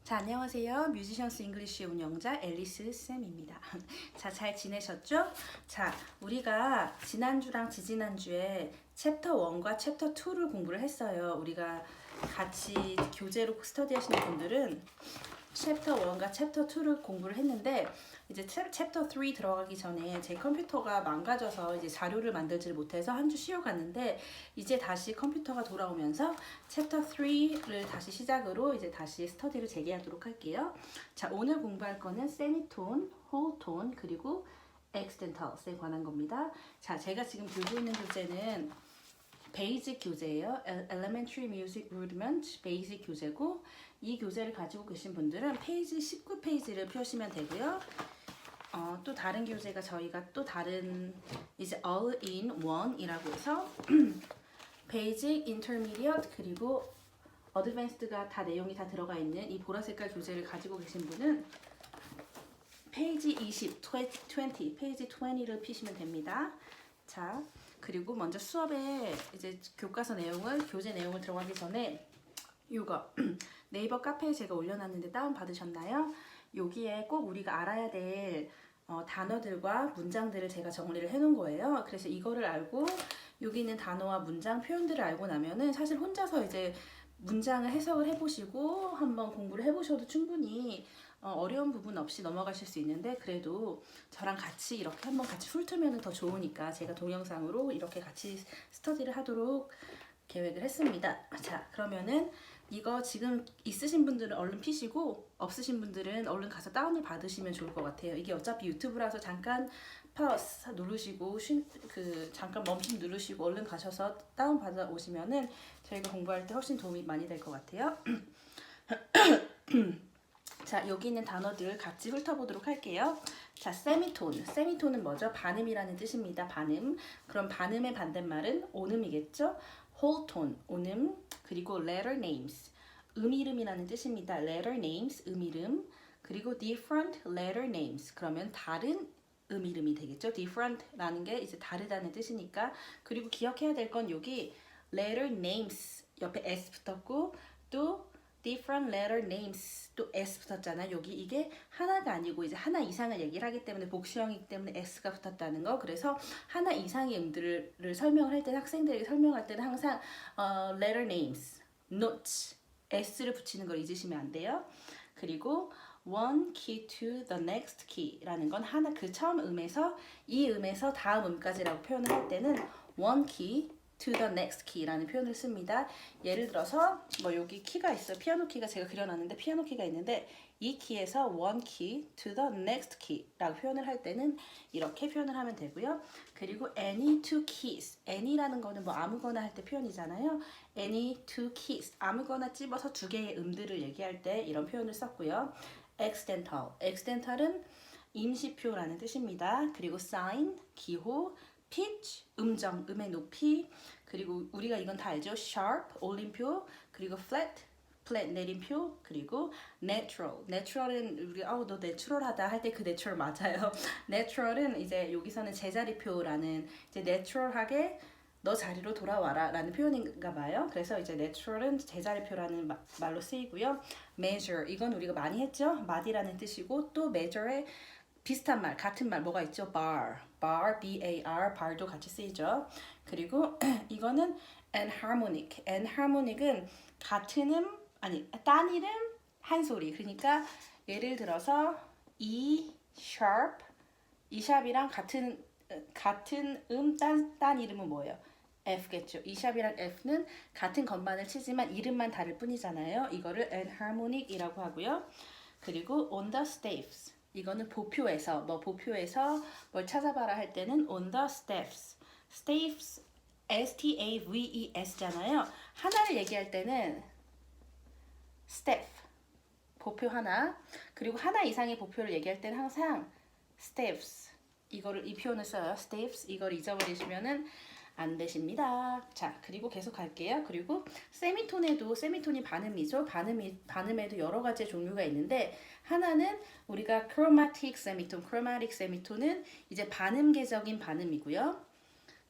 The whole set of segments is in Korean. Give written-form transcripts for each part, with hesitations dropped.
자, 안녕하세요. 뮤지션스 잉글리시 운영자 앨리스 쌤입니다. 자, 잘 지내셨죠? 자, 우리가 지난주랑 지지난주에 챕터 1과 챕터 2를 공부를 했어요. 우리가 같이 교재로 스터디 하시는 분들은 챕터 1과 챕터 2를 공부를 했는데 이제 챕터 3 들어가기 전에 제 컴퓨터가 망가져서 이제 자료를 만들지를 못해서 한 주 쉬어갔는데 이제 다시 컴퓨터가 돌아오면서 챕터 3를 다시 시작으로 이제 다시 스터디를 재개하도록 할게요. 자, 오늘 공부할 거는 세미톤, 홀톤, 그리고 엑스텐탈스에 관한 겁니다. 자, 제가 지금 들고 있는 교재는 베이직 교재예요. Elementary Music Rudiment 베이직 교재고 이 교재를 가지고 계신 분들은 페이지 19페이지를 펴시면 되고요. 또 다른 교재가 저희가 또 다른 이제 All in One이라고 해서 베이직, 인터미디엇 그리고 어드밴스드가 다 내용이 다 들어가 있는 이 보라색깔 교재를 가지고 계신 분은 페이지 20, 20 페이지 20를 피시면 됩니다. 자, 그리고 먼저 수업에 이제 교과서 내용을 교재 내용을 들어가기 전에 이거 네이버 카페에 제가 올려놨는데 다운 받으셨나요? 여기에 꼭 우리가 알아야 될 단어들과 문장들을 제가 정리를 해놓은 거예요. 그래서 이거를 알고 여기 있는 단어와 문장 표현들을 알고 나면은 사실 혼자서 이제 문장을 해석을 해보시고 한번 공부를 해보셔도 충분히 어려운 부분 없이 넘어가실 수 있는데 그래도 저랑 같이 이렇게 한번 같이 훑으면 더 좋으니까 제가 동영상으로 이렇게 같이 스터디를 하도록 계획을 했습니다. 자, 그러면은 이거 지금 있으신 분들은 얼른 피시고 없으신 분들은 얼른 가서 다운을 받으시면 좋을 것 같아요. 이게 어차피 유튜브라서 잠깐 파우스 누르시고 잠깐 멈춤 누르시고 얼른 가셔서 다운 받아 오시면은 저희가 공부할 때 훨씬 도움이 많이 될 것 같아요. 자, 여기 있는 단어들 같이 훑어보도록 할게요. 자, 세미톤. 세미톤은 뭐죠? 반음이라는 뜻입니다. 반음. 그럼 반음의 반대말은 온음이겠죠? 홀톤, 온음. 그리고 letter names. 음이름이라는 뜻입니다. letter names, 음이름. 그리고 different letter names. 그러면 다른 음이름이 되겠죠? different라는 게 이제 다르다는 뜻이니까. 그리고 기억해야 될 건 여기 letter names 옆에 s 붙었고 또 different letter names 또 s 붙었잖아. 여기 이게 하나가 아니고 이제 하나 이상을 얘기를 하기 때문에 복수형이기 때문에 s가 붙었다는 거. 그래서 하나 이상의 음들을 설명을 할 때는 학생들에게 설명할 때는 항상 letter names, notes, s를 붙이는 걸 잊으시면 안 돼요. 그리고 one key to the next key라는 건 하나 그 처음 음에서 이 음에서 다음 음까지라고 표현을 할 때는 one key to the next key라는 표현을 씁니다. 예를 들어서 뭐 여기 키가 있어요. 피아노 키가 제가 그려놨는데 피아노 키가 있는데 이 키에서 one key to the next key라고 표현을 할 때는 이렇게 표현을 하면 되고요. 그리고 any two keys, any라는 거는 뭐 아무거나 할 때 표현이잖아요. any two keys, 아무거나 찝어서 두 개의 음들을 얘기할 때 이런 표현을 썼고요. accidental, accidental은 임시표라는 뜻입니다. 그리고 sign, 기호, pitch, 음정, 음의 높이, 그리고 우리가 이건 다 알죠? sharp, 올림표, 그리고 flat, flat 내림표, 그리고 natural. natural은 우리 너 내추럴하다 할 때 그 natural 맞아요. natural은 이제 여기서는 제자리표라는 이제 natural하게 너 자리로 돌아와라 라는 표현인가 봐요. 그래서 이제 natural은 제자리표라는 말로 쓰이고요. measure, 이건 우리가 많이 했죠? 마디라는 뜻이고 또 measure의 비슷한 말, 같은 말 뭐가 있죠? bar, B-A-R, bar도 같이 쓰이죠. 그리고 이거는 enharmonic, enharmonic은 같은 딴 이름, 한 소리. 그러니까 예를 들어서 E sharp, E sharp이랑 같은 딴 이름은 뭐예요? F겠죠. E sharp이랑 F는 같은 건반을 치지만 이름만 다를 뿐이잖아요. 이거를 enharmonic이라고 하고요. 그리고 on the staves. 이거는 보표에서 뭘 찾아봐라 할 때는 on the staves. staves S-T-A-V-E-S잖아요. 하나를 얘기할 때는 staff 보표 하나. 그리고 하나 이상의 보표를 얘기할 때는 항상 staves. 이 표현을 써요. staves. 이걸 잊어버리시면은 안 되십니다. 자, 그리고 계속 갈게요. 그리고 세미톤이 반음이죠. 반음에도 여러 가지의 종류가 있는데 하나는 우리가 chromatic 세미톤은 이제 반음계적인 반음이고요.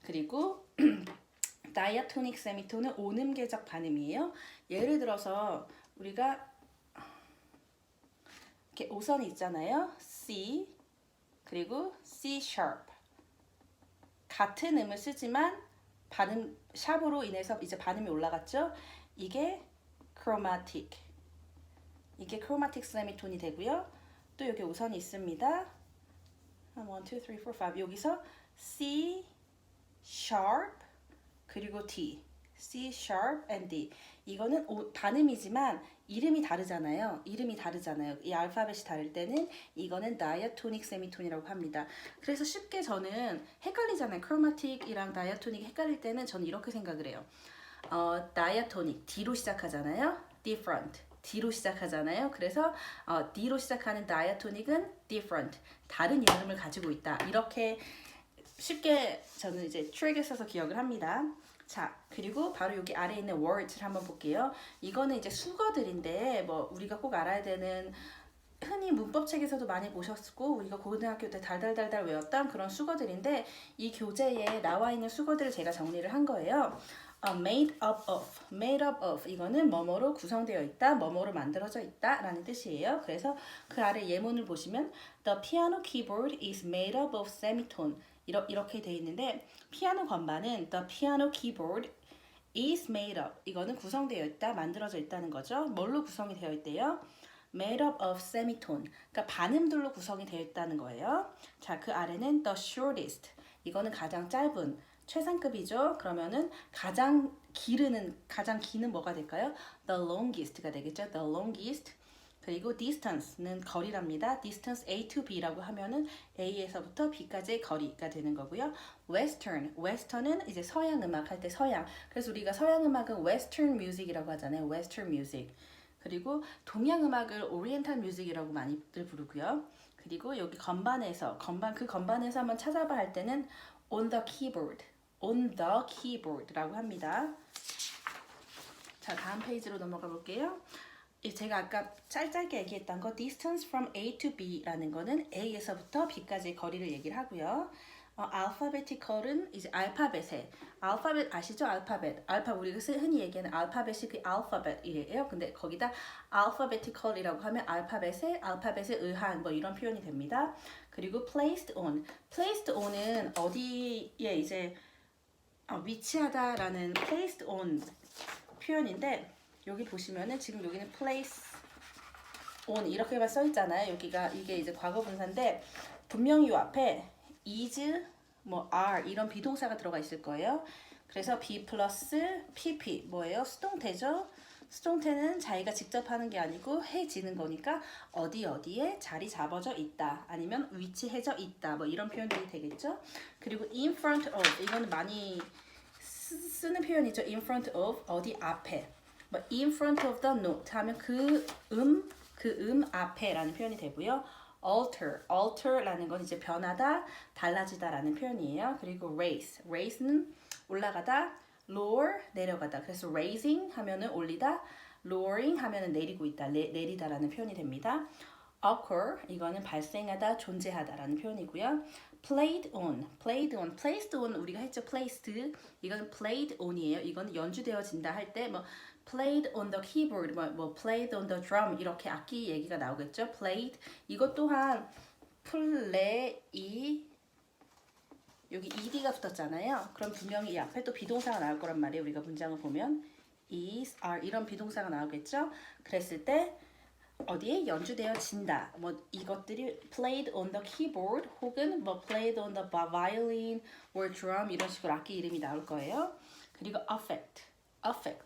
그리고 다이아토닉 세미톤은 온음계적 반음이에요. 예를 들어서 우리가 이렇게 오선이 있잖아요. C 그리고 C sharp. 같은 음을 쓰지만 발음 샵으로 인해서 이제 발음이 올라갔죠. 이게 chromatic. 이게 chromatic 세미톤이 되고요. 또 여기 오선이 있습니다. 1, 2, 3, 4, 5 여기서 C sharp 그리고 D. C sharp and D. 이거는 반음이지만 이름이 다르잖아요. 이 알파벳이 다를 때는 이거는 다이아토닉 세미톤이라고 합니다. 그래서 쉽게 저는 헷갈리잖아요. 크로마틱이랑 다이아토닉이 헷갈릴 때는 저는 이렇게 생각을 해요. 다이아토닉 D로 시작하잖아요. different D로 시작하잖아요. 그래서 D로 시작하는 다이아토닉은 different 다른 이름을 가지고 있다. 이렇게 쉽게 저는 이제 트릭을 써서 기억을 합니다. 자, 그리고 바로 여기 아래에 있는 words를 한번 볼게요. 이거는 이제 수거들인데 뭐 우리가 꼭 알아야 되는 흔히 문법책에서도 많이 보셨고 우리가 고등학교 때 달달달달 외웠던 그런 수거들인데 이 교재에 나와 있는 수거들을 제가 정리를 한 거예요. made up of 이거는 뭐뭐로 구성되어 있다, 뭐뭐로 만들어져 있다 라는 뜻이에요. 그래서 그 아래 예문을 보시면 The piano keyboard is made up of semitone 이렇게 돼 있는데 피아노 건반은 the piano keyboard is made up 이거는 구성되어 있다, 만들어져 있다는 거죠. 뭘로 구성이 되어 있대요? made up of semitone 그러니까 반음들로 구성이 되어 있다는 거예요. 자, 그 아래는 the shortest 이거는 가장 짧은 최상급이죠. 그러면은 가장 기는 뭐가 될까요? the longest가 되겠죠. the longest 그리고 distance는 거리랍니다. distance A to B라고 하면은 A에서부터 B까지의 거리가 되는 거고요. western은 이제 서양 음악 할 때 서양. 그래서 우리가 서양 음악은 western music이라고 하잖아요. western music. 그리고 동양 음악을 oriental music이라고 많이들 부르고요. 그리고 여기 건반에서 한번 찾아봐 할 때는 on the keyboard라고 합니다. 자, 다음 페이지로 넘어가 볼게요. 제가 아까 짧게 얘기했던 거 distance from A to B라는 거는 A에서부터 B까지의 거리를 얘기를 하고요. alphabetical은 이제 알파벳 아시죠? 알파벳 우리가 흔히 얘기하는 알파벳이 그 alphabet이에요. 근데 거기다 alphabetical이라고 하면 알파벳에 의한 뭐 이런 표현이 됩니다. 그리고 placed on은 어디에 이제 위치하다라는 placed on 표현인데 여기 보시면은 지금 여기는 place on 이렇게만 써 있잖아요. 이게 이제 과거 분사인데 분명히 이 앞에 is 뭐 are 이런 비동사가 들어가 있을 거예요. 그래서 be 플러스 pp 뭐예요? 수동태죠. 수동태는 자기가 직접 하는 게 아니고 해지는 거니까 어디에 자리 잡아져 있다 아니면 위치해져 있다 뭐 이런 표현들이 되겠죠. 그리고 in front of 이거는 많이 쓰는 표현이죠. in front of 어디 앞에 뭐 in front of the note 하면 그 앞에라는 표현이 되고요. alter라는 건 이제 변하다, 달라지다라는 표현이에요. 그리고 rais는 올라가다, lower 내려가다. 그래서 raising 하면은 올리다, lowering 하면은 내리고 있다, 내리다라는 표현이 됩니다. occur 이거는 발생하다, 존재하다라는 표현이고요. placed on 우리가 했죠. placed 이거는 played on이에요. 이거는 연주되어진다 할 때 뭐 played on the keyboard 뭐 played on the drum 이렇게 악기 얘기가 나오겠죠. played 이것 또한 play 여기 ed가 붙었잖아요. 그럼 분명히 이 앞에 또 비동사가 나올 거란 말이에요. 우리가 문장을 보면 is, are 이런 비동사가 나오겠죠. 그랬을 때 어디에 연주되어진다. 뭐 이것들이 played on the keyboard 혹은 뭐 played on the violin or drum 이런 식으로 악기 이름이 나올 거예요. 그리고 affect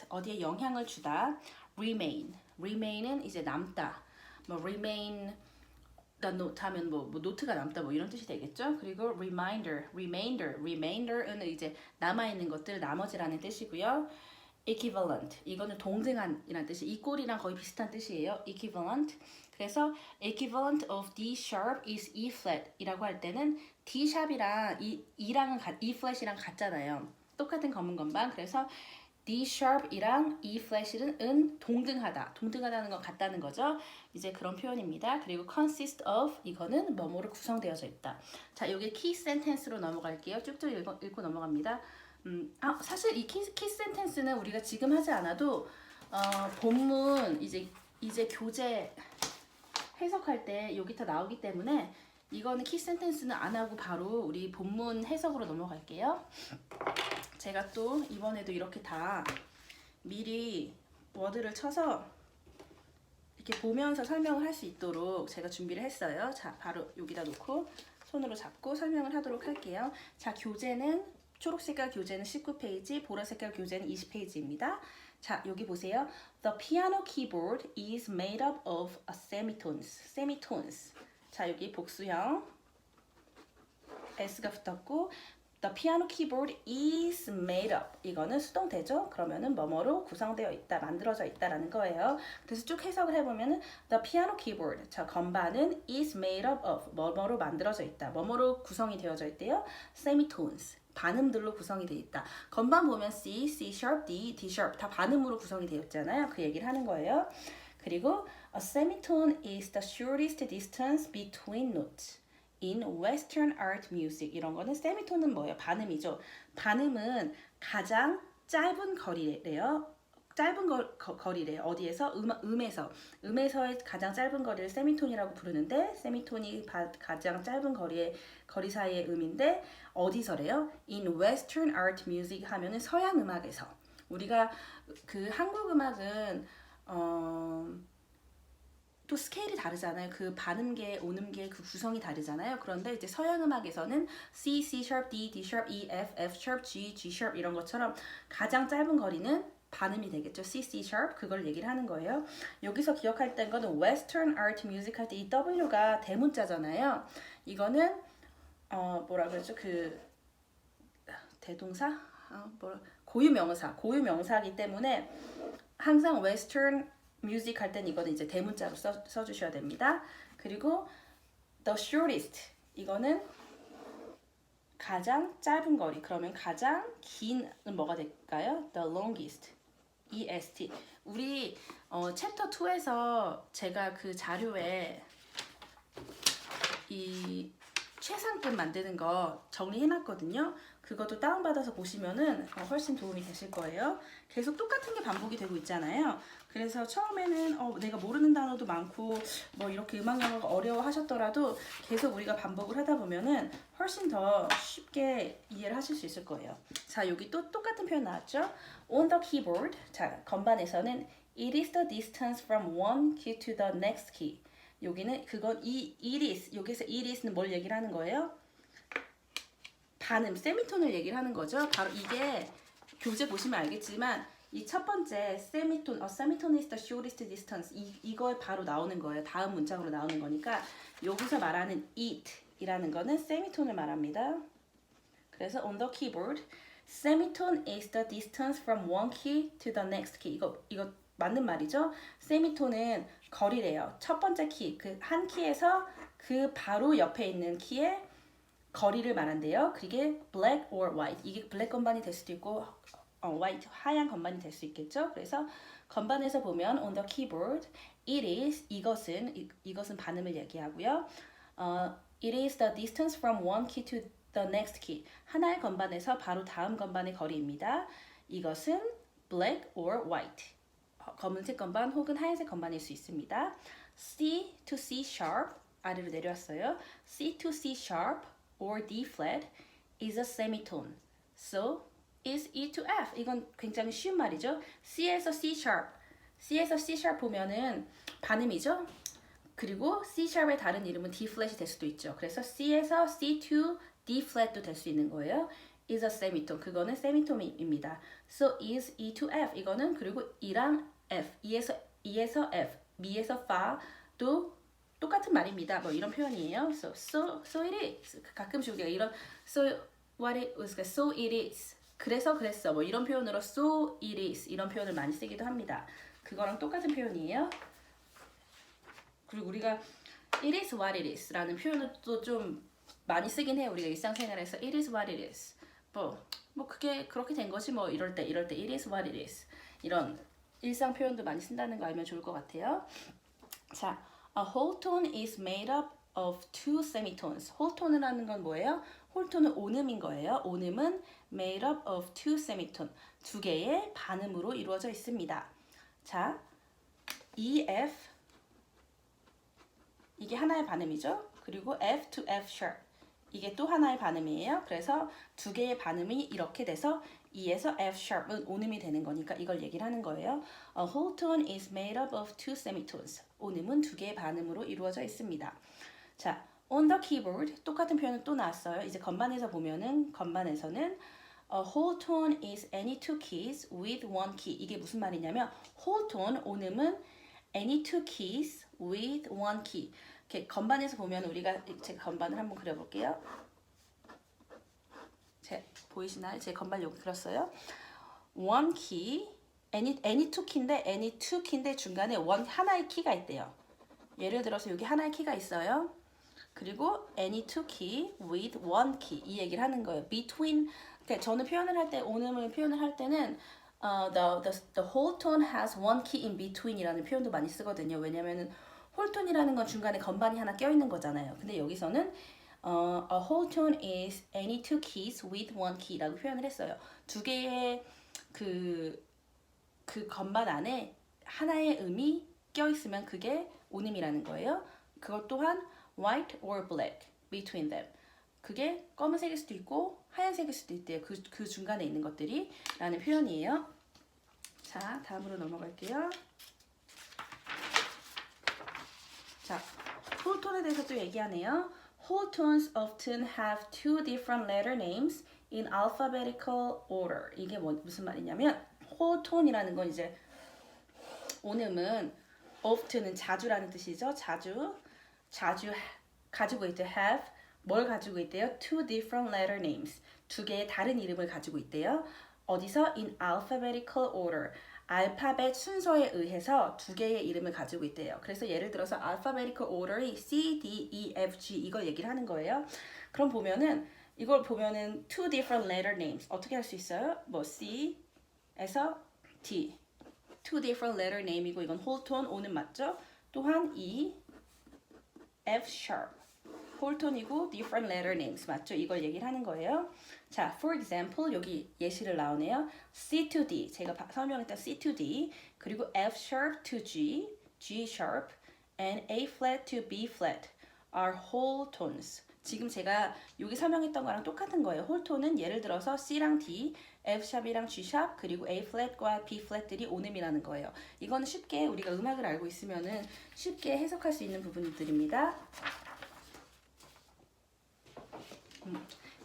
어디에 영향을 주다. remain은 이제 남다. 뭐 remain the note 하면 뭐 노트가 남다 뭐 이런 뜻이 되겠죠. 그리고 remainder은 이제 남아 있는 것들 나머지라는 뜻이고요. equivalent 이거는 동등한이라는 뜻이 이 꼴이랑 거의 비슷한 뜻이에요. equivalent 그래서 equivalent of D sharp is E flat이라고 할 때는 D sharp이랑 E flat이랑 같잖아요. 똑같은 검은 건반 그래서 D sharp이랑 E flat은 동등하다는 건 같다는 거죠. 이제 그런 표현입니다. 그리고 consist of 이거는 뭐뭐로 구성되어져 있다. 자, 여기 key sentence로 넘어갈게요. 쭉쭉 읽고 넘어갑니다. 사실 이 키 센텐스는 우리가 지금 하지 않아도 본문 이제 교재 해석할 때 여기 다 나오기 때문에 이거는 키 센텐스는 안 하고 바로 우리 본문 해석으로 넘어갈게요. 제가 또 이번에도 이렇게 다 미리 워드를 쳐서 이렇게 보면서 설명을 할 수 있도록 제가 준비를 했어요. 자, 바로 여기다 놓고 손으로 잡고 설명을 하도록 할게요. 자, 교재는 초록색깔 교재는 19페이지, 보라색깔 교재는 20페이지입니다. 자, 여기 보세요. The piano keyboard is made up of a semitones. semitones. 자, 여기 복수형 S가 붙었고 The piano keyboard is made up. 이거는 수동태죠. 그러면은 뭐뭐로 구성되어 있다, 만들어져 있다라는 거예요. 그래서 쭉 해석을 해보면은 The piano keyboard, 자 건반은 is made up of 뭐뭐로 만들어져 있다, 뭐뭐로 구성이 되어져 있대요. semitones, 반음들로 구성이 되어 있다. 건반 보면 C, C sharp, D, D sharp 다 반음으로 구성이 되어 있잖아요. 그 얘기를 하는 거예요. 그리고 a semitone is the shortest distance between notes. In Western art music. 이런 거는 세미톤은 뭐예요? 반음이죠. 반음은 가장 짧은 거리래요. 짧은 거리래요. 어디에서? 음에서의 가장 짧은 거리를 세미톤이라고 부르는데 세미톤이 가장 짧은 거리 사이의 음인데 어디서래요? In Western art music 하면은 서양 음악에서. 우리가 그 한국 음악은 또 스케일이 다르잖아요. 그 반음계, 오음계 그 구성이 다르잖아요. 그런데 이제 서양 음악에서는 C, C sharp, D, D sharp, E, F, F sharp, G, G sharp 이런 것처럼 가장 짧은 거리는 반음이 되겠죠. C, C sharp 그걸 얘기를 하는 거예요. 여기서 기억할 땐 거는 Western Art Music 할 때 이 W가 대문자잖아요. 이거는 뭐라 그러죠? 그 대동사? 고유명사이기 때문에 항상 Western 뮤직 할 때는 이거는 이제 대문자로 써주셔야 됩니다. 그리고 the shortest 이거는 가장 짧은 거리. 그러면 가장 긴은 뭐가 될까요? the longest. EST. 우리 챕터 2에서 제가 그 자료에 이 최상급 만드는 거 정리해놨거든요. 그것도 다운받아서 보시면은 훨씬 도움이 되실 거예요. 계속 똑같은 게 반복이 되고 있잖아요. 그래서 처음에는 내가 모르는 단어도 많고 뭐 이렇게 음악 영어가 어려워 하셨더라도 계속 우리가 반복을 하다 보면은 훨씬 더 쉽게 이해를 하실 수 있을 거예요. 자, 여기 또 똑같은 표현 나왔죠? On the keyboard. 자, 건반에서는 it is the distance from one key to the next key. 여기는 그건 it is. 여기서 it is는 뭘 얘기를 하는 거예요? 반음, 세미톤을 얘기를 하는 거죠. 바로 이게 교재 보시면 알겠지만 이 첫 번째 세미톤, 세미톤 is the shortest distance 이거에 바로 나오는 거예요. 다음 문장으로 나오는 거니까 여기서 말하는 it이라는 거는 세미톤을 말합니다. 그래서 on the keyboard, semitone is the distance from one key to the next key. 이거 맞는 말이죠. 세미톤은 거리래요. 첫 번째 키, 그 한 키에서 그 바로 옆에 있는 키의 거리를 말한대요. 그게 black or white. 이게 블랙 건반이 될 수도 있고 white, 하얀 건반이 될 수 있겠죠. 그래서 건반에서 보면 on the keyboard, it is, 이것은 반음을 얘기하고요. It is the distance from one key to the next key. 하나의 건반에서 바로 다음 건반의 거리입니다. 이것은 black or white. 검은색 건반 혹은 하얀색 건반일 수 있습니다. C to C sharp, 아래로 내려왔어요. C to C sharp or D flat is a semitone. So is E to F. 이건 굉장히 쉬운 말이죠. C에서 C sharp. C에서 C sharp 보면은 반음이죠. 그리고 C sharp의 다른 이름은 D flat이 될 수도 있죠. 그래서 C에서 C to D flat도 될 수 있는 거예요. is a semitone. 그거는 세미톤입니다. So is E to F. 이거는 그리고 E랑 F. E에서 F. Mi에서 Fa도 똑같은 말입니다. 뭐 이런 표현이에요. So it is. 가끔씩 우리가 이런 so it is. 그래서 그랬어. 뭐 이런 표현으로 so it is 이런 표현을 많이 쓰기도 합니다. 그거랑 똑같은 표현이에요. 그리고 우리가 it is what it is 라는 표현을 또 좀 많이 쓰긴 해요. 우리가 일상생활에서 it is what it is. 뭐 그게 그렇게 된 것이 뭐 이럴 때 it is what it is. 이런 일상 표현도 많이 쓴다는 거 알면 좋을 것 같아요. 자, a whole tone is made up of two semitones. whole tone이라는 건 뭐예요? whole tone은 온음인 거예요. 온음은 made up of two semitone. 두 개의 반음으로 이루어져 있습니다. 자, E, F 하나의 발음이죠. 그리고 F to F sharp. 이게 또 하나의 발음이에요. 그래서 두 개의 발음이 이렇게 돼서 E에서 F sharp은 온음이 되는 거니까 이걸 얘기를 하는 거예요. A whole tone is made up of two semitones. 온음은 두 개의 발음으로 이루어져 있습니다. 자, on the keyboard 똑같은 표현은 또 나왔어요. 이제 건반에서 보면은 건반에서는 A whole tone is any two keys with one key. 이게 무슨 말이냐면 whole tone 온음은 any two keys with one key. 이렇게 건반에서 보면 우리가 제가 건반을 한번 그려볼게요. 보이시나요? 제 건반 여기 그렸어요. one key, any two key인데 any two key인데 중간에 one 하나의 키가 있대요. 예를 들어서 여기 하나의 키가 있어요. 그리고 any two key with one key 이 얘기를 하는 거예요. between 그러니까 저는 표현을 할 때 온음을 표현을 할 때는 the whole tone has one key in between이라는 표현도 많이 쓰거든요. 왜냐면은 whole tone이라는 건 중간에 건반이 하나 껴 있는 거잖아요. 근데 여기서는 a whole tone is any two keys with one key라고 표현을 했어요. 두 개의 그 건반 안에 하나의 음이 껴 있으면 그게 온음이라는 거예요. 그것 또한 white or black between them. 그게 검은색일 수도 있고 하얀색일 수도 있대요. 그 중간에 있는 것들이 라는 표현이에요. 자, 다음으로 넘어갈게요. 자, whole tone에 대해서 또 얘기하네요. Whole tones often have two different letter names in alphabetical order. 이게 무슨 말이냐면 whole tone이라는 건 이제 온음은 often은 자주라는 뜻이죠. 자주 가지고 있대요. have 뭘 가지고 있대요? Two different letter names. 두 개의 다른 이름을 가지고 있대요. 어디서? In alphabetical order. 알파벳 순서에 의해서 두 개의 이름을 가지고 있대요. 그래서 예를 들어서 alphabetical order이 C, D, E, F, G 이걸 얘기를 하는 거예요. 그럼 보면은 이걸 보면은 two different letter names 어떻게 할 수 있어요? 뭐 C에서 D two different letter name이고 이건 whole tone O는 맞죠? 또한 E, F sharp whole tone이고 different letter names 맞죠? 이걸 얘기를 하는 거예요. 자, for example 여기 예시를 나오네요. C to D 제가 설명했던 C to D 그리고 F sharp to G, G sharp and A flat to B flat are whole tones. 지금 제가 여기 설명했던 거랑 똑같은 거예요. whole tone은 예를 들어서 C랑 D, F sharp이랑 G sharp 그리고 A flat과 B flat들이 온음이라는 거예요. 이거는 쉽게 우리가 음악을 알고 있으면은 쉽게 해석할 수 있는 부분들입니다.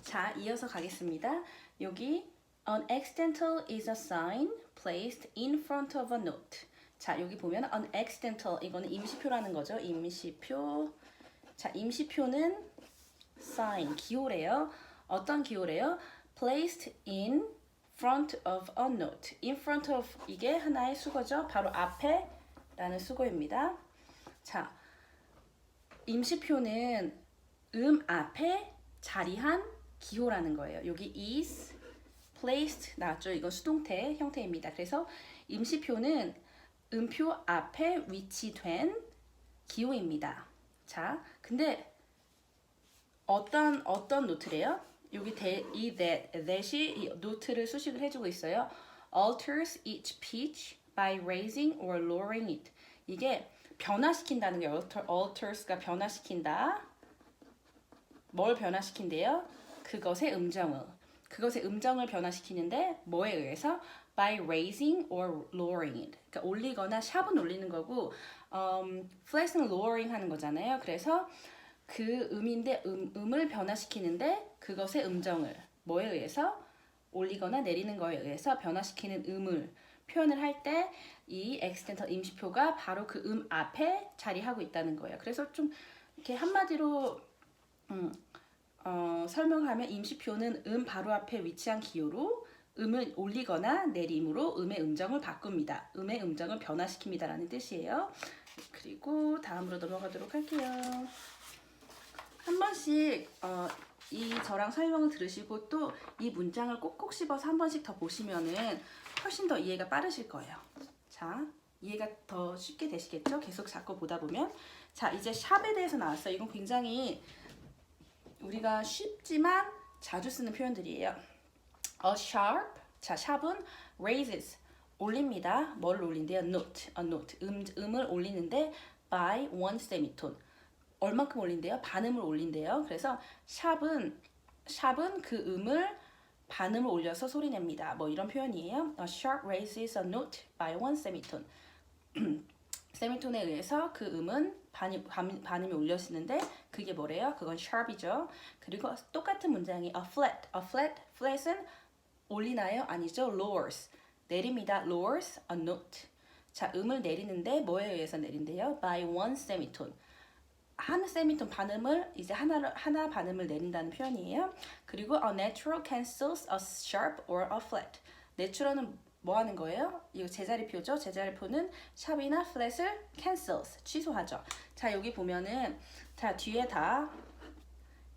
자, 이어서 가겠습니다. 여기 An accidental is a sign placed in front of a note. 자, 여기 보면 an accidental 이거는 임시표라는 거죠. 임시표. 자, 임시표는 sign 기호래요. 어떤 기호래요? Placed in front of a note. In front of 이게 하나의 수거죠. 바로 앞에 라는 수거입니다. 자, 임시표는 앞에 자리한 기호라는 거예요. 여기 is placed 나왔죠. 이건 수동태 형태입니다. 그래서 임시표는 음표 앞에 위치된 기호입니다. 자, 근데 어떤 노트래요? 여기 이 that이 이 노트를 수식을 해주고 있어요. alters each pitch by raising or lowering it. 이게 변화시킨다는 게 alters가 변화시킨다. 뭘 변화시킨대요? 그것의 음정을 변화시키는데 뭐에 의해서? by raising or lowering it. 그러니까 올리거나 샵은 올리는 거고 flat은 lowering 하는 거잖아요. 그래서 그 음인데 음을 변화시키는데 그것의 음정을 뭐에 의해서? 올리거나 내리는 거에 의해서 변화시키는 음을 표현을 할 때 이 accidental 임시표가 바로 그 앞에 자리하고 있다는 거예요. 그래서 좀 이렇게 한마디로 설명하면 임시표는 바로 앞에 위치한 기호로 음을 올리거나 내림으로 음의 음정을 바꿉니다. 음의 음정을 변화시킵니다 라는 뜻이에요. 그리고 다음으로 넘어가도록 할게요. 한 번씩 저랑 설명을 들으시고 또 이 문장을 꼭꼭 씹어서 한 번씩 더 보시면은 훨씬 더 이해가 빠르실 거예요. 자, 이해가 더 쉽게 되시겠죠? 계속 자꾸 보다 보면. 자, 이제 샵에 대해서 나왔어요. 이건 굉장히 우리가 쉽지만 자주 쓰는 표현들이에요. A sharp, 자, 샵은 raises, 올립니다. 뭘 올린대요? note, a note, 음을 올리는데 by one semitone, 얼만큼 올린대요? 반음을 올린대요. 그래서 샵은 그 음을 반음을 올려서 소리 냅니다. 뭐 이런 표현이에요. A sharp raises a note by one semitone. 세미톤에 의해서 그 음은 반음이 올려지는데 그게 뭐래요? 그건 sharp이죠. 그리고 똑같은 문장이 a flat. flat은 올리나요? 아니죠. lowers. 내립니다. lowers a note. 자, 음을 내리는데 뭐에 의해서 내린대요? by one semitone. 한 세미톤 반음을 이제 하나 반음을 내린다는 표현이에요. 그리고 a natural cancels a sharp or a flat. 내추럴은 뭐 하는 거예요? 이거 제자리표죠. 제자리표는 샵이나 flat을 cancels 취소하죠. 자, 여기 보면은 자, 뒤에 다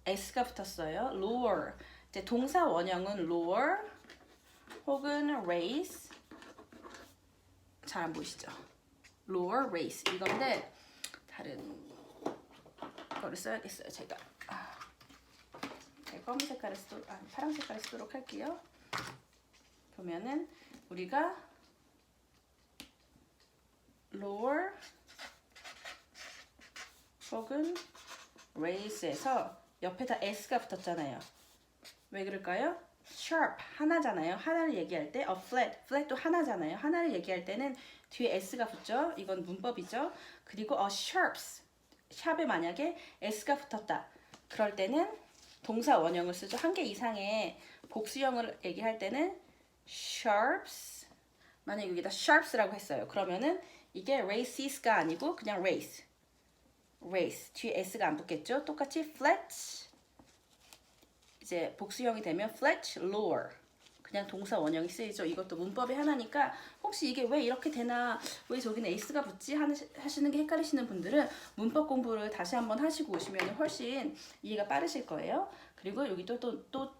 s가 붙었어요. lower. 이제 동사 원형은 lower 혹은 raise. 잘 안 보이시죠? lower, raise 이건데 다른 거를 써야겠어요. 제가 검은 색깔을 파란 색깔을 쓰도록 할게요. 보면은 우리가 lower 혹은 raise에서 옆에다 s가 붙었잖아요. 왜 그럴까요? sharp 하나잖아요. 하나를 얘기할 때 flat도 하나잖아요. 하나를 얘기할 때는 뒤에 s가 붙죠. 이건 문법이죠. 그리고 sharps 샵에 만약에 s가 붙었다. 그럴 때는 동사 원형을 쓰죠. 한 개 이상의 복수형을 얘기할 때는 sharps. 만약에 여기다 sharps라고 했어요. 그러면은 이게 races가 아니고 그냥 race. 뒤에 s가 안 붙겠죠. 똑같이 flat. 이제 복수형이 되면 flat, lower. 그냥 동사 원형이 쓰이죠. 이것도 문법의 하나니까 혹시 이게 왜 이렇게 되나 왜 저기는 s가 붙지 하시는 게 헷갈리시는 분들은 문법 공부를 다시 한번 하시고 오시면 훨씬 이해가 빠르실 거예요. 그리고 여기 또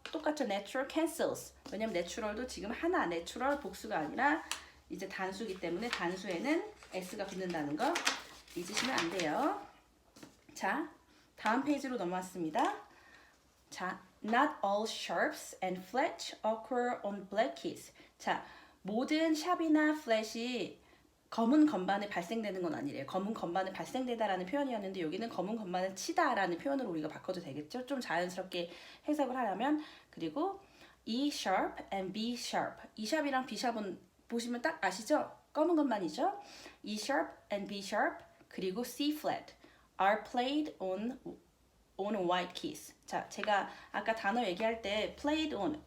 똑같죠. natural cancels. 왜냐면 natural도 지금 하나 natural 복수가 아니라 이제 단수기 때문에 단수에는 s가 붙는다는 거 잊으시면 안 돼요. 자, 다음 페이지로 넘어왔습니다. 자, not all sharps and flats occur on black keys. 자, 모든 샵이나 플랫이 검은 건반에 발생되는 건 아니래요. 검은 건반에 발생되다라는 표현이었는데 여기는 검은 건반을 치다라는 표현으로 우리가 바꿔도 되겠죠? 좀 자연스럽게 해석을 하려면. 그리고 E sharp and B sharp. E sharp이랑 B sharp은 보시면 딱 아시죠? 검은 건반이죠? E sharp and B sharp 그리고 C flat are played on white keys. 자, 제가 아까 단어 얘기할 때 played on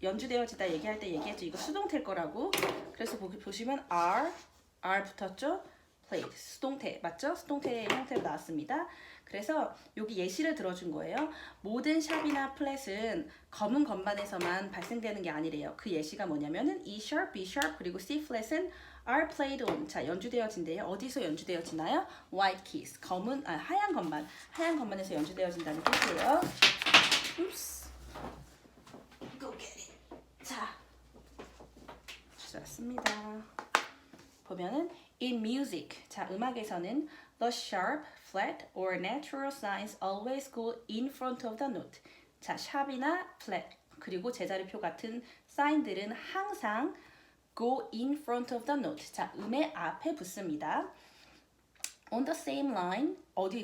연주되어지다 얘기할 때 얘기했죠. 이거 수동태일 거라고. 그래서 보시면 R 붙었죠. played 수동태 맞죠? 수동태의 형태로 나왔습니다. 그래서 여기 예시를 들어준 거예요. 모든 샵이나 플랫은 검은 건반에서만 발생되는 게 아니래요. 그 예시가 뭐냐면은 E sharp, B sharp 그리고 C flat은 are played on. 자, 연주되어진대요. 어디서 연주되어지나요? white keys. 하얀 건반에서 연주되어진다는 뜻이에요. Oops. Go get it. 자, 좋습니다. 보면은 in music. 자, 음악에서는 the sharp, flat or natural signs always go in front of the note. 자, sharp이나 flat 그리고 제자리표 같은 사인들은 항상 go in front of the note. 자, 음의 앞에 붙습니다. on the same line.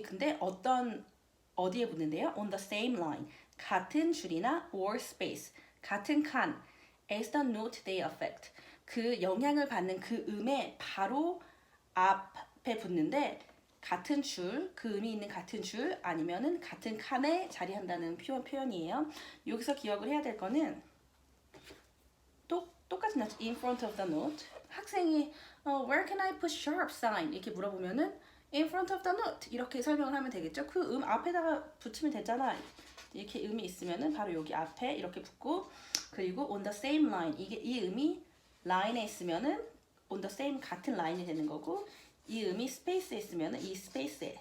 근데 어디에 붙는데요? on the same line. 같은 줄이나 or space. 같은 칸. as the note they affect. 그 영향을 받는 그 음의 바로 앞에 붙는데 같은 줄, 그 음이 있는 같은 줄 아니면은 같은 칸에 자리한다는 표현이에요. 여기서 기억을 해야 될 거는 똑같이 나죠. in front of the note. 학생이 where can I put sharp sign? 이렇게 물어보면은 in front of the note 이렇게 설명을 하면 되겠죠. 그 음 앞에다가 붙이면 되잖아. 이렇게 음이 있으면은 바로 여기 앞에 이렇게 붙고 그리고 on the same line 이 음이 라인에 있으면은 on the same 같은 라인이 되는 거고 이 음이 스페이스에 있으면은 이 스페이스에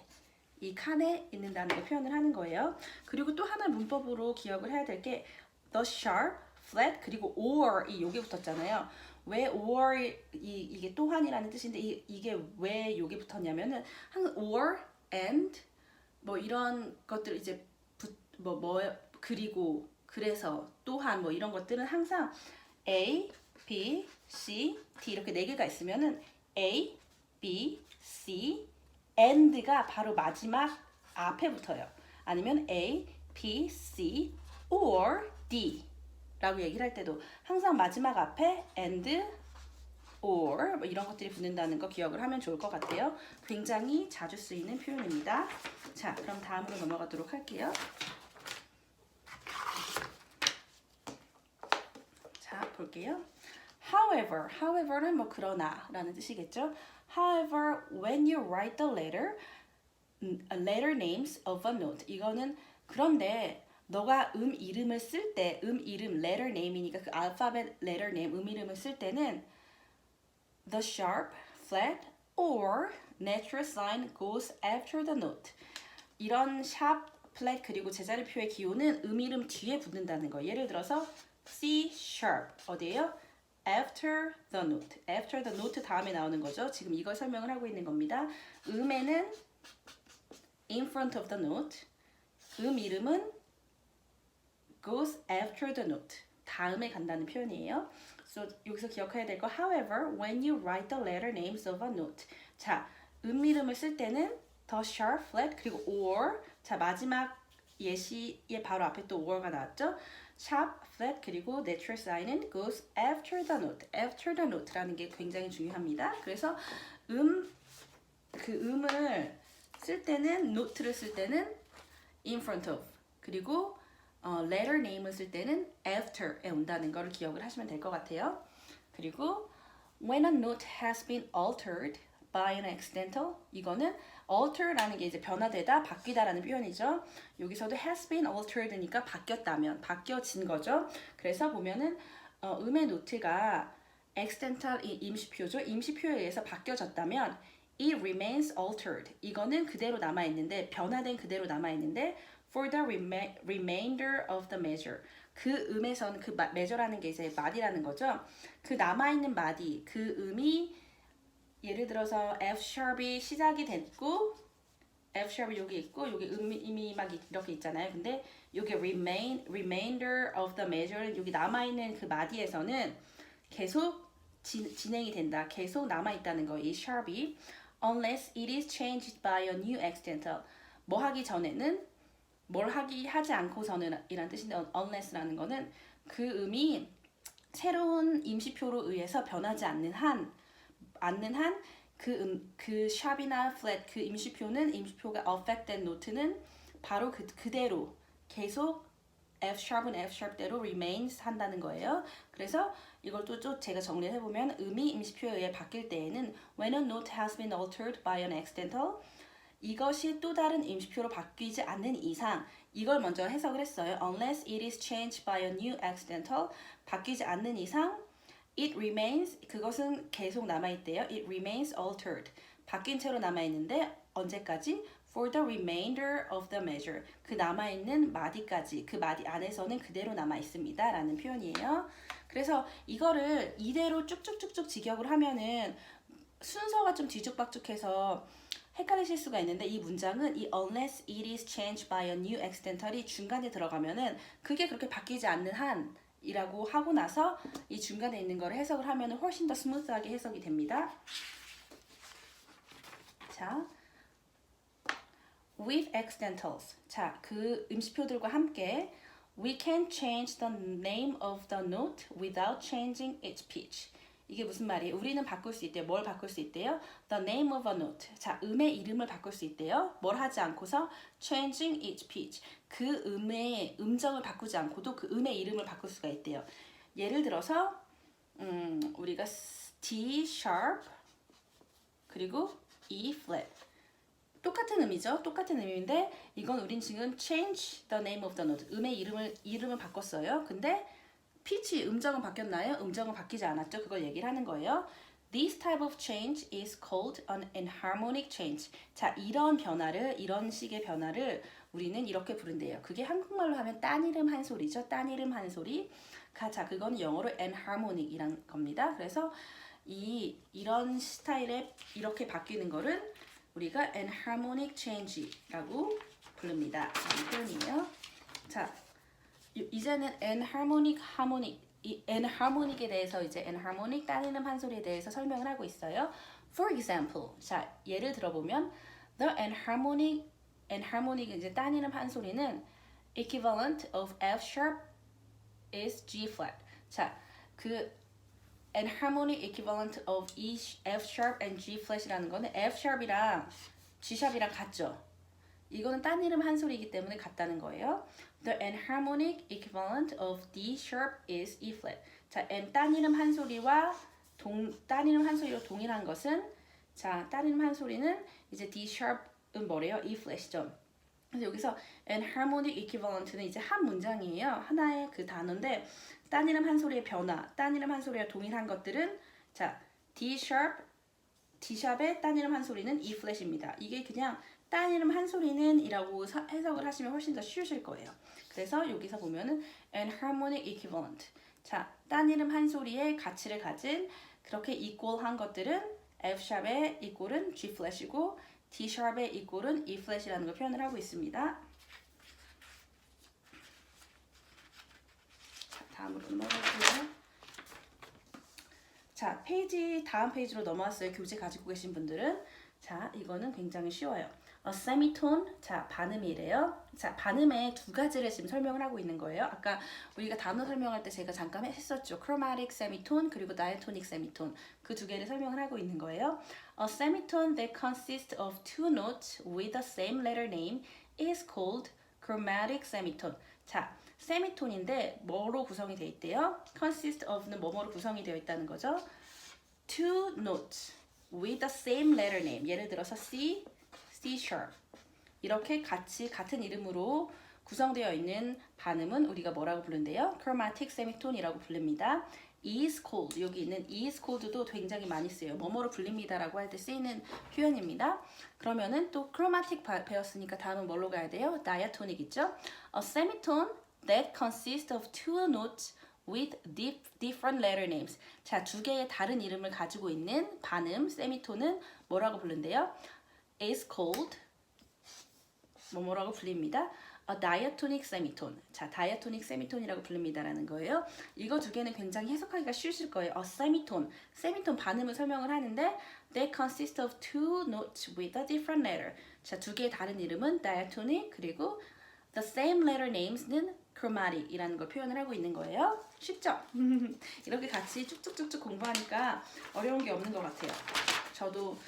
이 칸에 있는다는 걸 표현을 하는 거예요. 그리고 또 하나 문법으로 기억을 해야 될 게 the sharp, flat 그리고 or 이 요게 붙었잖아요. 왜 or 이게 또한이라는 뜻인데 이게 왜 요게 붙었냐면은 항상 or and 뭐 이런 것들 이제 그리고 그래서 또한 뭐 이런 것들은 항상 A, B, C, D 이렇게 네 개가 있으면은 A, B, C, and가 바로 마지막 앞에 붙어요. 아니면 A, B, C, or D 라고 얘기를 할 때도 항상 마지막 앞에 and, or 뭐 이런 것들이 붙는다는 거 기억을 하면 좋을 것 같아요. 굉장히 자주 쓰이는 표현입니다. 자, 그럼 다음으로 넘어가도록 할게요. 자, 볼게요. however는 뭐 그러나 라는 뜻이겠죠. However, when you write the letter, letter names of a note. 이거는 그런데 너가 이름을 쓸 때, 이름, letter name이니까 그 alphabet letter name, 이름을 쓸 때는 the sharp, flat, or natural sign goes after the note. 이런 sharp, flat 그리고 제자리표의 기호는 이름 뒤에 붙는다는 거. 예를 들어서 C sharp 어디에요? After the note. After the note 다음에 나오는 거죠. 지금 이걸 설명을 하고 있는 겁니다. 음에는 in front of the note. 이름은 goes after the note. 다음에 간다는 표현이에요. So, 여기서 기억해야 될 거 however, when you write the letter names of a note. 자, 이름을 쓸 때는 the sharp, flat, 그리고 or. 자, 마지막 예시의 바로 앞에 또 or가 나왔죠. sharp, flat, 그리고 natural sign은 goes after the note. after the note라는 게 굉장히 중요합니다. 그래서 그 음을 쓸 때는 note를 쓸 때는 in front of 그리고 letter name을 쓸 때는 after에 온다는 거를 기억을 하시면 될 것 같아요. 그리고 when a note has been altered by an accidental 이거는 alter라는 게 이제 변화되다, 바뀌다라는 표현이죠. 여기서도 has been altered니까 바뀌었다면, 바뀌어진 거죠. 그래서 보면은 음의 노트가 accidental 임시표죠. 임시표에 의해서 바뀌어졌다면 it remains altered. 이거는 그대로 남아있는데, 변화된 그대로 남아있는데 for the remainder of the measure. 그 음에서는 그 measure라는 게 이제 마디라는 거죠. 그 남아있는 마디, 그 음이 예를 들어서 F sharp이 시작이 됐고 F sharp이 여기 있고 여기 음이 막 이렇게 있잖아요. 근데 여기 remainder of the measure는 여기 남아있는 그 마디에서는 계속 진행이 된다. 계속 남아있다는 거. 이 sharp이 unless it is changed by a new accidental. 뭐 하기 전에는 뭘 하지 않고서는 이란 뜻인데 unless라는 거는 그 음이 새로운 임시표로 의해서 변하지 않는 한 그 sharp이나 flat 그 임시표가 affected note는 바로 그대로 계속 F sharp은 F sharp대로 remains 한다는 거예요. 그래서 이걸 또 제가 정리를 해보면 음이 임시표에 의해 바뀔 때에는 when a note has been altered by an accidental 이것이 또 다른 임시표로 바뀌지 않는 이상 이걸 먼저 해석을 했어요. Unless it is changed by a new accidental 바뀌지 않는 이상 it remains 그것은 계속 남아있대요. It remains altered 바뀐 채로 남아있는데 언제까지? For the remainder of the measure 그 남아있는 마디까지 그 마디 안에서는 그대로 남아있습니다 라는 표현이에요. 그래서 이거를 이대로 쭉쭉쭉쭉 직역을 하면은 순서가 좀 뒤죽박죽해서 헷갈리실 수가 있는데 이 문장은 이 unless it is changed by a new accidental이 중간에 들어가면은 그게 그렇게 바뀌지 않는 한이라고 하고 나서 이 중간에 있는 거를 해석을 하면은 훨씬 더 스무스하게 해석이 됩니다. 자, with accidentals. 자, 그 임시표들과 함께 we can change the name of the note without changing its pitch. 이게 무슨 말이에요? 우리는 바꿀 수 있대요. 뭘 바꿀 수 있대요? The name of a note. 자, 음의 이름을 바꿀 수 있대요. 뭘 하지 않고서 changing its pitch. 그 음의 음정을 바꾸지 않고도 그 음의 이름을 바꿀 수가 있대요. 예를 들어서 우리가 D sharp 그리고 E flat. 똑같은 음이죠. 똑같은 음인데 이건 우린 지금 change the name of the note. 음의 이름을 바꿨어요. 근데 피치 음정은 바뀌었나요? 음정은 바뀌지 않았죠. 그걸 얘기를 하는 거예요. This type of change is called an enharmonic change. 자, 이런 식의 변화를 우리는 이렇게 부른대요. 그게 한국말로 하면 딴 이름 한 소리죠. 딴 이름 한 소리. 자, 그건 영어로 enharmonic이란 겁니다. 그래서 이런 스타일의 이렇게 바뀌는 거를 우리가 enharmonic change라고 부릅니다. 이 표현이에요. 자, 이제는 enharmonic, harmonic, 이 enharmonic에 대해서 이제 enharmonic 딴 이름 한 소리에 대해서 설명을 하고 있어요. For example, 자 예를 들어보면 the enharmonic enharmonic 이제 따니름 한 소리는 equivalent of F sharp is G flat. 자, 그 enharmonic equivalent of F sharp and G flat이라는 거는 F sharp이랑 G sharp이랑 같죠. 이거는 따니름 한 소리이기 때문에 같다는 거예요. The enharmonic equivalent of D sharp is E flat. 자, 따니름 한 소리와 따니름 한 소리로 동일한 것은 자, 따니름 한 소리는 이제 D sharp은 뭐래요? E flat이죠. 그래서 여기서 enharmonic equivalent는 이제 한 문장이에요. 하나의 그 단어인데 따니름 한 소리의 변화, 따니름 한 소리와 동일한 것들은 자, D sharp의 따니름 한 소리는 E flat입니다. 이게 그냥 따니름 한 소리는 이라고 해석을 하시면 훨씬 더 쉬우실 거예요. 그래서 여기서 보면은 enharmonic equivalent. 자, 따니름 한 소리의 가치를 가진 그렇게 equal한 것들은 F sharp의 equal은 G flat이고 D sharp의 equal은 E flat이라는 걸 표현을 하고 있습니다. 자, 다음으로 넘어갈게요. 자, 다음 페이지로 넘어왔어요. 교재 가지고 계신 분들은. 자, 이거는 굉장히 쉬워요. 세미톤, 자, 반음이래요. 자, 반음의 두 가지를 지금 설명을 하고 있는 거예요. 아까 우리가 단어 설명할 때 제가 잠깐 했었죠. chromatic 세미톤 그리고 diatonic 세미톤 그 두 개를 설명을 하고 있는 거예요. A semitone that consists of two notes with the same letter name is called chromatic semitone. 자, 세미톤인데 뭐로 구성이 되어 있대요? consist of는 뭐뭐로 구성이 되어 있다는 거죠. Two notes with the same letter name. 예를 들어서 C sharp. 이렇게 같은 이름으로 구성되어 있는 반음은 우리가 뭐라고 부른대요? chromatic semiton이라고 부릅니다. is called. 여기 있는 is called도 굉장히 많이 쓰여요. 뭐뭐로 불립니다라고 할 때 쓰이는 표현입니다. 그러면은 또 chromatic 배웠으니까 다음은 뭘로 가야 돼요? diatonic 있죠? A semitone that consists of two notes with different letter names. 자, 두 개의 다른 이름을 가지고 있는 반음 세미톤은 뭐라고 부른대요? is called 뭐뭐라고 불립니다. A diatonic semitone. 자, diatonic semitone이라고 불립니다라는 거예요. 이거 두 개는 굉장히 해석하기가 쉬우실 거예요. A semitone. 세미톤 반음을 설명을 하는데 they consist of two notes with a different letter. 자, 두 개의 다른 이름은 diatonic 그리고 the same letter names는 chromatic이라는 걸 표현을 하고 있는 거예요. 쉽죠? 이렇게 같이 쭉쭉쭉쭉 공부하니까 어려운 게 없는 것 같아요. 저도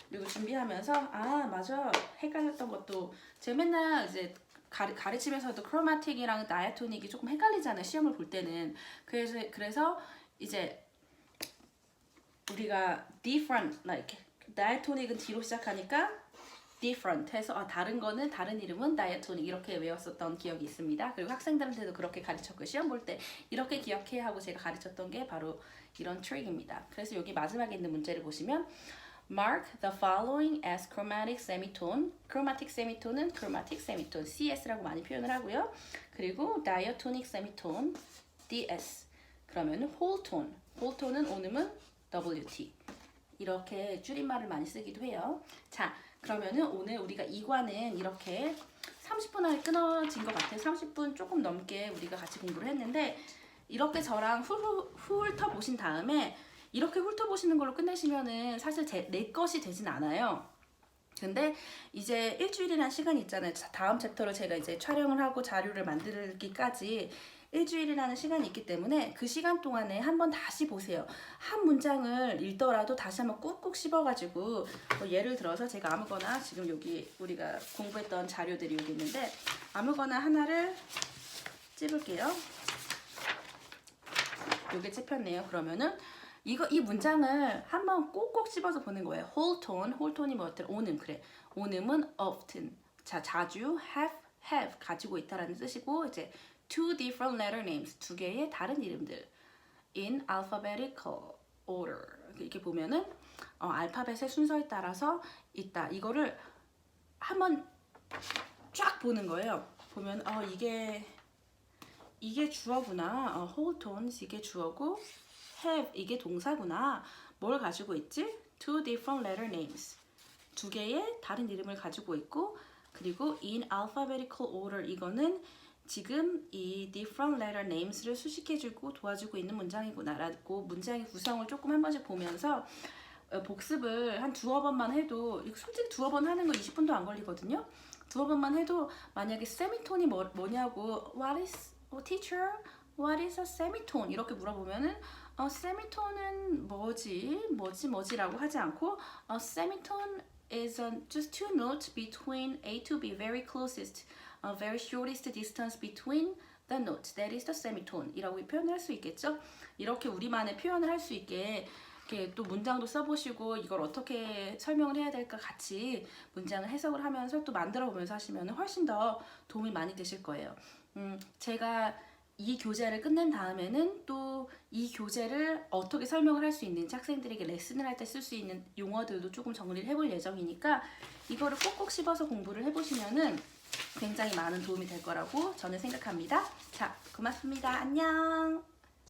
그리고 준비하면서 아 맞아 헷갈렸던 것도 제가 맨날 이제 가르치면서도 크로마틱이랑 다이아토닉이 조금 헷갈리잖아요. 시험을 볼 때는 그래서 이제 우리가 different like 다이아토닉은 D로 시작하니까 different 해서 다른 거는 다른 이름은 다이아토닉 이렇게 외웠었던 기억이 있습니다. 그리고 학생들한테도 그렇게 가르쳤고요. 시험 볼 때 이렇게 기억해 하고 제가 가르쳤던 게 바로 이런 트릭입니다. 그래서 여기 마지막에 있는 문제를 보시면 Mark the following as chromatic semitone. chromatic semitone은 chromatic semitone, CS라고 많이 표현을 하고요. 그리고 diatonic semitone, DS. 그러면은 whole tone. whole tone은 오음은 WT. 이렇게 줄임말을 많이 쓰기도 해요. 자, 그러면은 오늘 우리가 2과는 이렇게 30분 안에 끊어진 것 같아요. 30분 조금 넘게 우리가 같이 공부를 했는데 이렇게 저랑 훑어보신 다음에 이렇게 훑어보시는 걸로 끝내시면은 사실 내 것이 되진 않아요. 근데 이제 일주일이라는 시간이 있잖아요. 다음 챕터를 제가 이제 촬영을 하고 자료를 만들기까지 일주일이라는 시간이 있기 때문에 그 시간 동안에 한번 다시 보세요. 한 문장을 읽더라도 다시 한번 꾹꾹 씹어가지고 뭐 예를 들어서 제가 아무거나 지금 여기 우리가 공부했던 자료들이 여기 있는데 아무거나 하나를 찝을게요. 요게 찝혔네요. 그러면은 이 문장을 한번 꼭꼭 씹어서 보는 거예요. whole tone이 뭐였더라? 오음, 그래. 오음은 often, 자, 자주, have 가지고 있다라는 뜻이고, 이제 two different letter names, 두 개의 다른 이름들, in alphabetical order. 이렇게 보면은 알파벳의 순서에 따라서 있다. 이거를 한번 쫙 보는 거예요. 보면 이게 주어구나. whole tones 이게 주어고. have 이게 동사구나. 뭘 가지고 있지? Two different letter names. 두 개의 다른 이름을 가지고 있고 그리고 in alphabetical order 이거는 지금 이 different letter names를 수식해주고 도와주고 있는 문장이구나 라고 문장의 구성을 조금 한 번씩 보면서 복습을 한 두어 번만 해도 솔직히 두어 번 하는 거 20분도 안 걸리거든요. 두어 번만 해도 만약에 세미톤이 뭐냐고 teacher, what is a semitone? 이렇게 물어보면은 세미톤은 뭐지라고 하지 않고 semitone is just two notes between A to B, very closest, very shortest distance between the notes. That is the semitone. 이라고 표현을 할 수 있겠죠? 이렇게 우리만의 표현을 할 수 있게 이렇게 또 문장도 써보시고 이걸 어떻게 설명을 해야 될까 같이 문장을 해석을 하면서 또 만들어 보면서 하시면 훨씬 더 도움이 많이 되실 거예요. 제가 이 교재를 끝낸 다음에는 또 이 교재를 어떻게 설명을 할 수 있는지 학생들에게 레슨을 할 때 쓸 수 있는 용어들도 조금 정리를 해볼 예정이니까 이거를 꼭꼭 씹어서 공부를 해보시면은 굉장히 많은 도움이 될 거라고 저는 생각합니다. 자, 고맙습니다. 안녕.